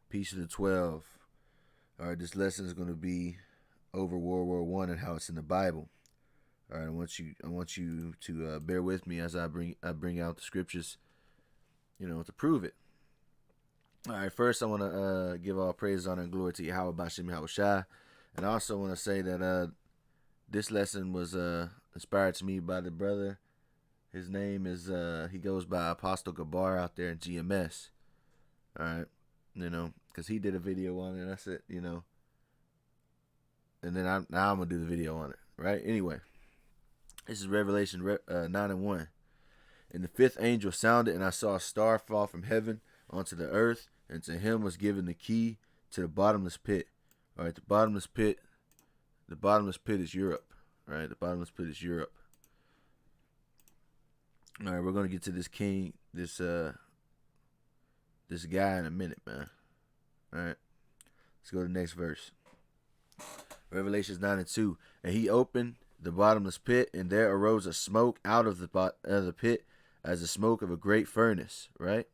Peace to the 12. All right, this lesson is going to be over World War One and how it's in the Bible. All right, I want you to bear with me as I bring out the scriptures, to prove it. All right, first I want to give all praise, honor, and glory to Yahawah Bashem yahawashi, and I also want to say that this lesson was inspired to me by the brother. His name is he goes by Apostle Gabar out there in GMS. All right, because he did a video on it. And I said, and then now I'm gonna do the video on it. Right. Anyway, this is Revelation 9:1. And the fifth angel sounded, and I saw a star fall from heaven onto the earth, and to him was given the key to the bottomless pit. All right, the bottomless pit is Europe. All right, the bottomless pit is Europe. All right, we're gonna get to this king, this guy in a minute, man. All right, let's go to the next verse. Revelations 9:2. And he opened the bottomless pit, and there arose a smoke out of the pit, as the smoke of a great furnace. Right.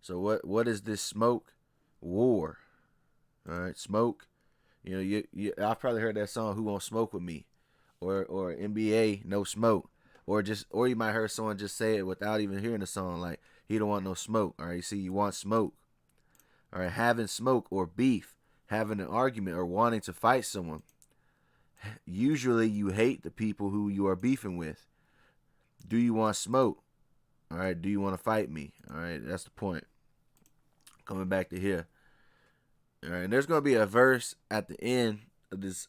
So what is this smoke? War. All right, smoke. I've probably heard that song, "Who Won't Smoke with Me," or NBA, "No Smoke," or you might hear someone just say it without even hearing the song, like, "He don't want no smoke." All right, you see, you want smoke. All right, having smoke or beef, having an argument or wanting to fight someone. Usually, you hate the people who you are beefing with. Do you want smoke? All right, do you want to fight me? All right, that's the point. Coming back to here. All right, and there's going to be a verse at the end of this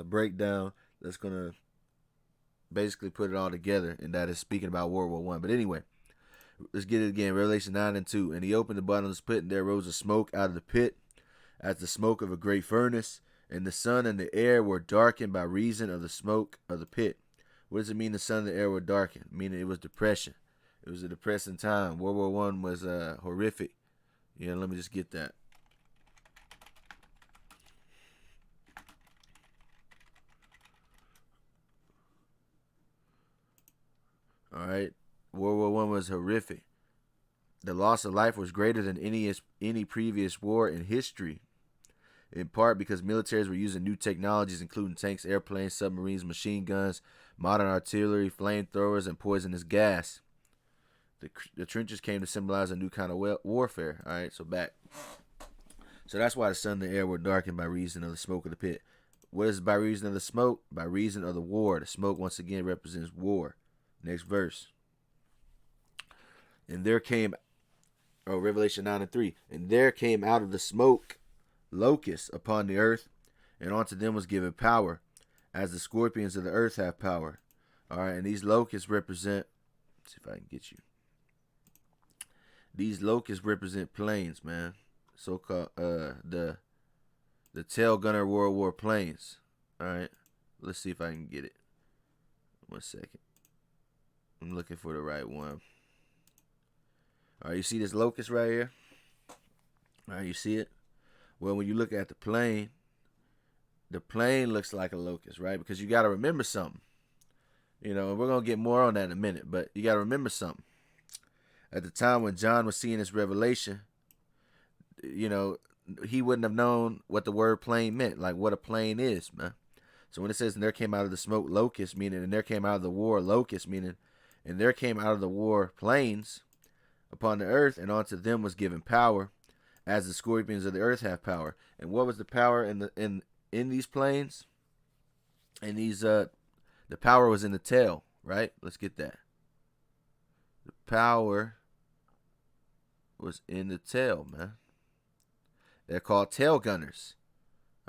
breakdown that's going to basically put it all together, and that is speaking about World War One. But anyway, let's get it again. Revelation 9:2. And he opened the bottomless pit, and there rose a smoke out of the pit, as the smoke of a great furnace, and the sun and the air were darkened by reason of the smoke of the pit. What does it mean the sun and the air were darkened? Meaning it was depression. It was a depressing time. World War One was horrific. Let me just get that. All right, World War One was horrific. The loss of life was greater than any previous war in history, in part because militaries were using new technologies, including tanks, airplanes, submarines, machine guns, modern artillery, flamethrowers, and poisonous gas. The trenches came to symbolize a new kind of warfare. All right, so back. So that's why the sun and the air were darkened by reason of the smoke of the pit. What is by reason of the smoke? By reason of the war. The smoke, once again, represents war. Next verse. And there came, Revelation 9:3. And there came out of the smoke locusts upon the earth, and unto them was given power, as the scorpions of the earth have power. All right, and these locusts represent, let's see if I can get you. These locusts represent planes, man. So-called the tail gunner World War planes. All right, let's see if I can get it. 1 second. I'm looking for the right one. All right, you see this locust right here? All right, you see it? Well, when you look at the plane looks like a locust, right? Because you got to remember something. And we're going to get more on that in a minute, but you got to remember something. At the time when John was seeing this revelation, he wouldn't have known what the word plane meant, like what a plane is, man. So when it says, and there came out of the smoke locusts, meaning, and there came out of the war locusts, meaning, and there came out of the war planes upon the earth, and unto them was given power, as the scorpions of the earth have power. And what was the power in these planes? And these the power was in the tail, right? Let's get that. The power was in the tail, man. They're called tail gunners.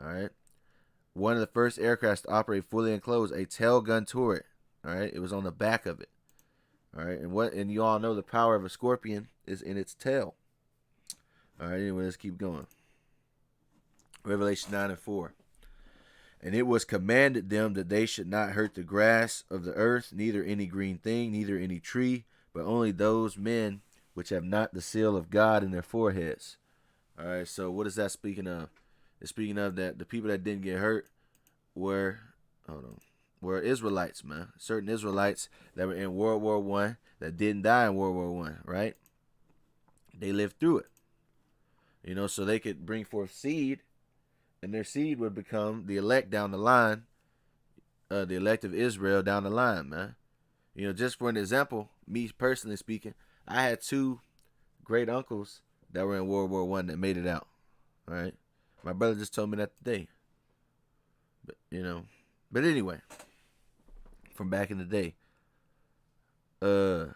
All right. One of the first aircraft to operate fully enclosed, a tail gun turret. All right. It was on the back of it. All right. And you all know the power of a scorpion is in its tail. All right. Anyway, let's keep going. Revelation 9:4. And it was commanded them that they should not hurt the grass of the earth, neither any green thing, neither any tree, but only those men which have not the seal of God in their foreheads. All right, so what is that speaking of? It's speaking of that the people that didn't get hurt were Israelites, man. Certain Israelites that were in World War One that didn't die in World War One, right? They lived through it. So they could bring forth seed, and their seed would become the elect down the line, the elect of Israel down the line, man. Just for an example, me personally speaking, I had two great uncles that were in World War One that made it out. All right, my brother just told me that today. But anyway, from back in the day. So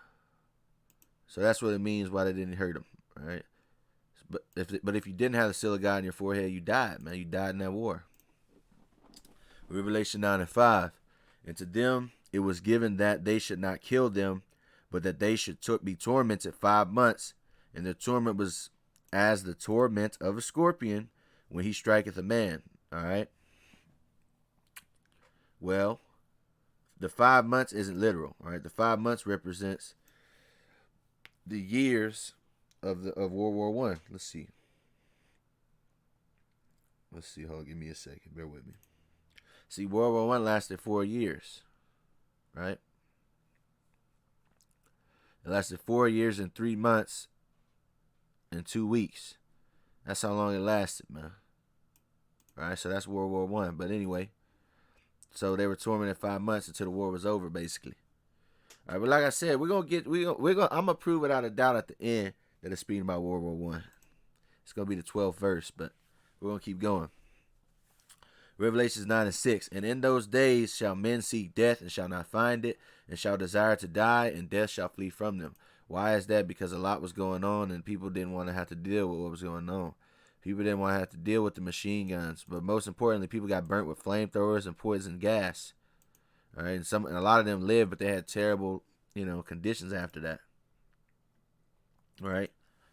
that's what it means why they didn't hurt him, right? But if you didn't have the seal of God in your forehead, you died, man. You died in that war. Revelation 9:5, and to them it was given that they should not kill them, but that they should be tormented 5 months, and their torment was as the torment of a scorpion when he striketh a man. All right. Well, the 5 months isn't literal, all right? The 5 months represents the years of World War One. Let's see. Hold on, give me a second. Bear with me. See, World War One lasted 4 years, right? It lasted 4 years and 3 months and 2 weeks. That's how long it lasted, man. All right, so that's World War One. But anyway, so they were tormented 5 months until the war was over, basically. All right, but like I said, I'm gonna prove without a doubt at the end that it's speaking about World War One. It's gonna be the 12th verse, but we're gonna keep going. Revelations 9:6, and in those days shall men seek death and shall not find it, and shall desire to die, and death shall flee from them. Why is that? Because a lot was going on, and people didn't want to have to deal with what was going on. People didn't want to have to deal with the machine guns, but most importantly, people got burnt with flamethrowers and poison gas. All right, and a lot of them lived, but they had terrible, conditions after that. All right,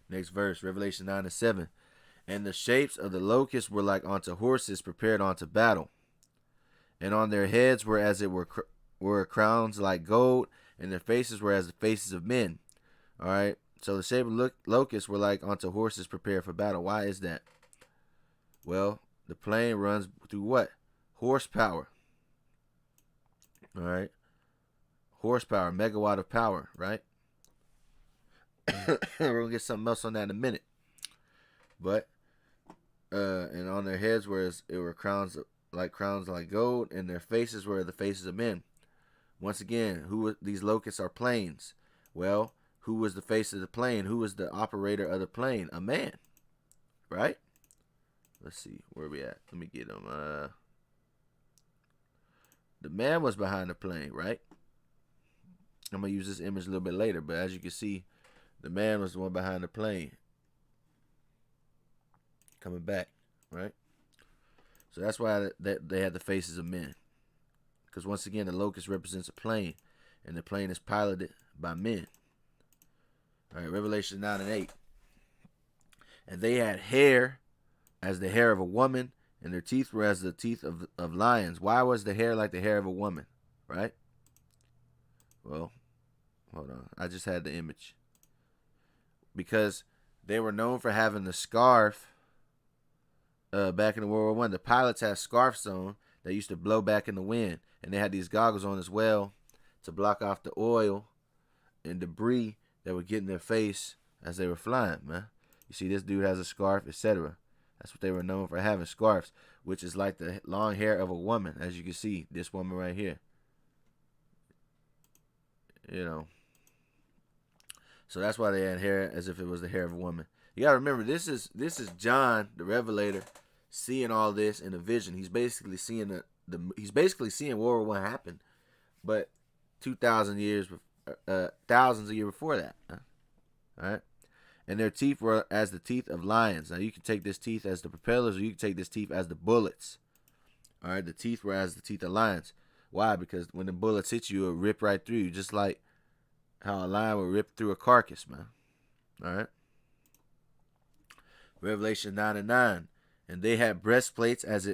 next verse, Revelation 9:7. And the shapes of the locusts were like unto horses prepared unto battle, and on their heads were as it were crowns like gold, and their faces were as the faces of men. All right, so the shape of locusts were like unto horses prepared for battle. Why is that? Well, the plane runs through what? Horsepower. All right, horsepower, megawatt of power, right? We're gonna get something else on that in a minute. But and on their heads were crowns like gold, and their faces were the faces of men. Once again, these locusts are planes. Well, who was the face of the plane? Who was the operator of the plane? A man, right? Let's see where we at. Let me get him. The man was behind the plane, right? I'm gonna use this image a little bit later, but as you can see, the man was the one behind the plane. Coming back, right? So that's why they had the faces of men. Because once again, the locust represents a plane, and the plane is piloted by men. All right, Revelation 9:8. And they had hair as the hair of a woman, and their teeth were as the teeth of lions. Why was the hair like the hair of a woman, right? Well, hold on. I just had the image. Because they were known for having the scarf. Back in the World War One, the pilots had scarves on that used to blow back in the wind, and they had these goggles on as well to block off the oil and debris that would get in their face as they were flying, man. You see, this dude has a scarf, etc. That's what they were known for, having scarves, which is like the long hair of a woman, as you can see, this woman right here. So that's why they had hair as if it was the hair of a woman. You gotta remember, this is John, the Revelator, seeing all this in a vision. He's basically seeing World War One happen, but 2,000 years, thousands of years before that. All right, and their teeth were as the teeth of lions. Now you can take this teeth as the propellers, or you can take this teeth as the bullets. All right, the teeth were as the teeth of lions. Why? Because when the bullets hit you, it'll rip right through you, just like how a lion would rip through a carcass, man. All right. Revelation 9:9, and they had breastplates as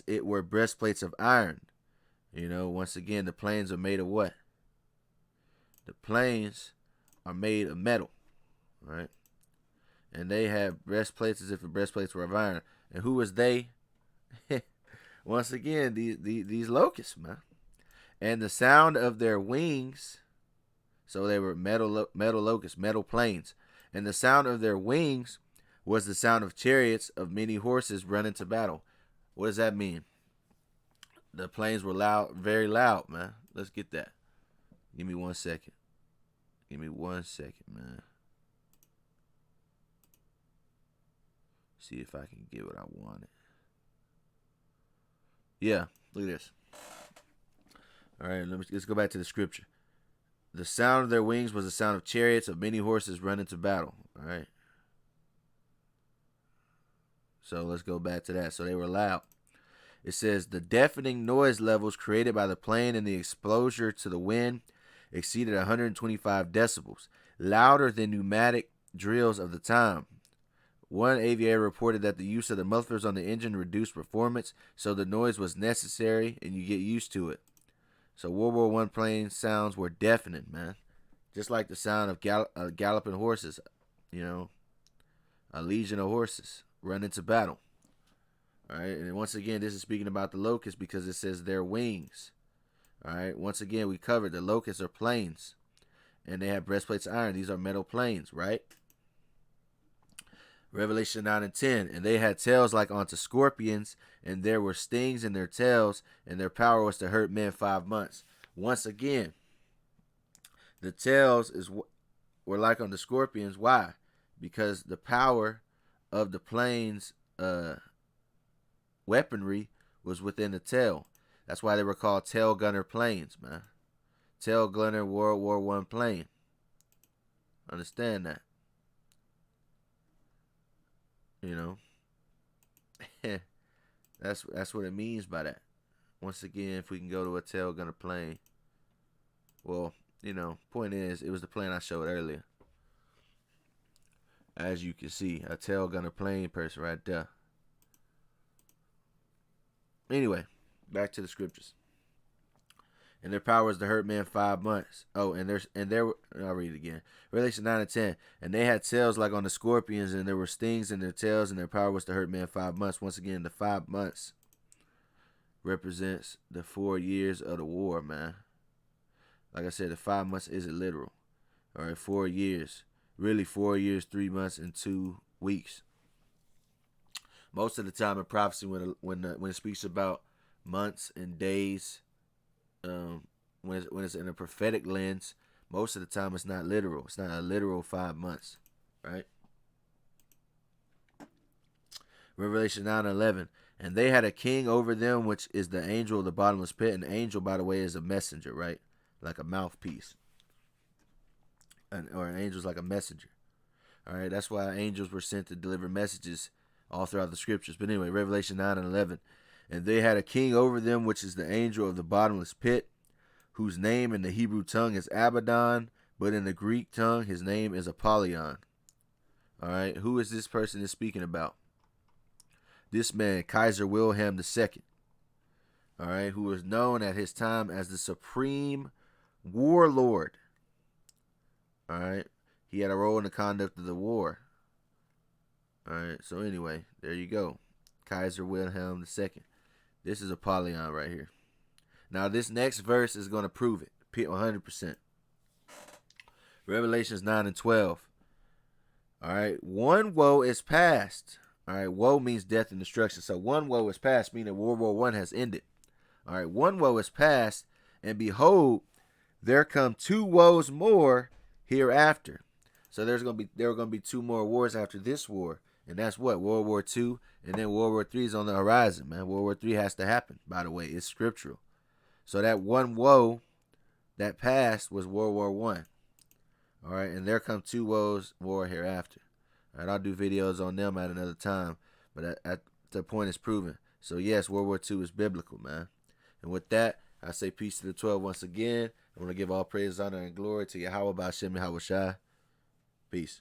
it were breastplates of iron. Once again, the planes are made of what? The planes are made of metal, right? And they have breastplates as if the breastplates were of iron. And who was they? Once again, these locusts, man. And the sound of their wings, so they were metal locusts, metal planes, and the sound of their wings was the sound of chariots of many horses running to battle. What does that mean? The planes were loud, very loud, man. Let's get that. Give me 1 second. Give me 1 second, man. See if I can get what I wanted. Yeah, look at this. All right, let's go back to the scripture. The sound of their wings was the sound of chariots of many horses running to battle. All right. So let's go back to that. So they were loud. It says the deafening noise levels created by the plane and the exposure to the wind exceeded 125 decibels, louder than pneumatic drills of the time. One aviator reported that the use of the mufflers on the engine reduced performance, so the noise was necessary and you get used to it. So World War I plane sounds were deafening, man. Just like the sound of galloping horses, you know, a legion of horses run into battle. All right, and once again, this is speaking about the locusts because it says their wings. All right, once again, we covered the locusts are planes, and they have breastplates of iron. These are metal planes, right? Revelation 9 and 10, and they had tails like unto scorpions, and there were stings in their tails, and their power was to hurt men 5 months. Once again, the tails were like unto scorpions. Why? Because the power of the plane's weaponry was within the tail. That's why they were called tail gunner planes, man. Tail gunner World War I plane. Understand that. You know, that's what it means by that. Once again, if we can go to a tail gunner plane, well, you know, point is, it was the plane I showed earlier. As you can see, a tail gunner plane person right there. Anyway, back to the scriptures. And their power is to hurt men 5 months. Oh, and I'll read it again. Revelation 9 and 10. And they had tails like on the scorpions, and there were stings in their tails, and their power was to hurt men 5 months. Once again, the 5 months represents the 4 years of the war, man. Like I said, the 5 months isn't literal. All right, 4 years. Really 4 years, 3 months, and 2 weeks. Most of the time in prophecy, when it speaks about months and days, when it's in a prophetic lens, most of the time it's not literal. It's not a literal 5 months, right? Revelation 9:11, and they had a king over them, which is the angel of the bottomless pit. An angel, by the way, is a messenger, right? Like a mouthpiece, or an angel's like a messenger. All right, that's why angels were sent to deliver messages all throughout the scriptures. But anyway, Revelation 9:11. And they had a king over them, which is the angel of the bottomless pit, whose name in the Hebrew tongue is Abaddon, but in the Greek tongue his name is Apollyon. All right, who is this person is speaking about? This man, Kaiser Wilhelm II. All right, who was known at his time as the supreme warlord. All right, he had a role in the conduct of the war. All right, so anyway, there you go. Kaiser Wilhelm II. This is Apollyon right here. Now, this next verse is going to prove it 100%. Revelations 9 and 12. All right, one woe is past. All right, woe means death and destruction. So one woe is past, meaning World War I has ended. All right, one woe is past, and behold, there come 2 woes more hereafter. So there were going to be 2 more wars after this war. And that's what? World War II, and then World War III is on the horizon, man. World War III has to happen, by the way. It's scriptural. So that one woe that passed was World War I. All right, and there come 2 woes more hereafter. All right, I'll do videos on them at another time, but at the point is proven. So yes, World War II is biblical, man. And with that, I say peace to the 12 once again. I want to give all praise, honor, and glory to Yahawah by Hashem Yahawashi. Peace.